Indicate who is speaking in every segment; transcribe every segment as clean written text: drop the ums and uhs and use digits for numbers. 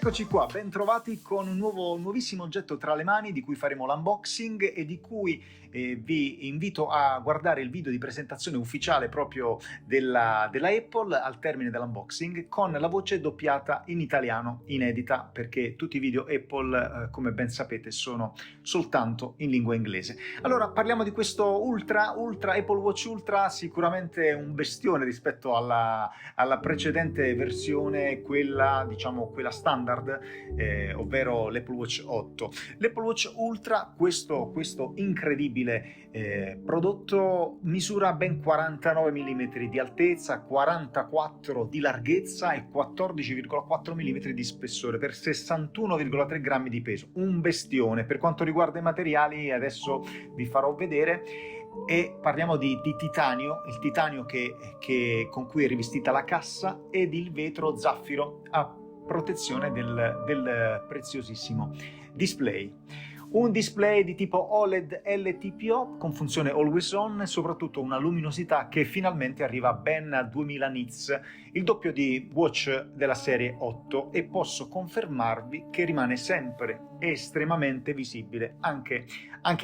Speaker 1: Eccoci qua, ben trovati con un nuovissimo oggetto tra le mani di cui faremo l'unboxing e di cui vi invito a guardare il video di presentazione ufficiale proprio della Apple al termine dell'unboxing con la voce doppiata in italiano, inedita, perché tutti i video Apple, come ben sapete, sono soltanto in lingua inglese. Allora, parliamo di questo Ultra Apple Watch Ultra, sicuramente un bestione rispetto alla precedente versione, quella standard, ovvero l'Apple Watch 8. L'Apple Watch Ultra, questo incredibile prodotto, misura ben 49 mm di altezza, 44 di larghezza e 14,4 mm di spessore per 61,3 grammi di peso. Un bestione. Per quanto riguarda i materiali, adesso vi farò vedere. E parliamo di titanio, il titanio con cui è rivestita la cassa, ed il vetro zaffiro a protezione del preziosissimo display. Un display di tipo OLED LTPO con funzione Always On e soprattutto una luminosità che finalmente arriva a ben 2000 nits, il doppio di watch della serie 8, e posso confermarvi che rimane sempre estremamente visibile anche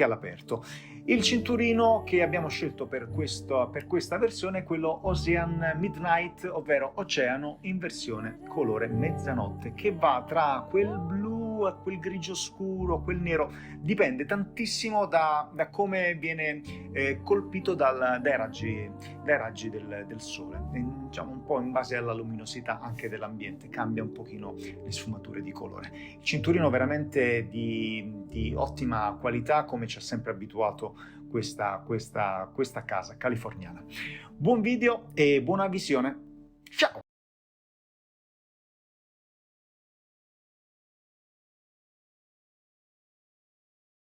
Speaker 1: all'aperto. Il cinturino che abbiamo scelto per questa versione è quello Ocean Midnight, ovvero oceano in versione colore mezzanotte, che va tra quel blu a quel grigio scuro, quel nero, dipende tantissimo da come viene colpito dai raggi del sole, diciamo un po' in base alla luminosità anche dell'ambiente, cambia un pochino le sfumature di colore. Il cinturino veramente di ottima qualità, come ci ha sempre abituato questa casa californiana. Buon video e buona visione, ciao!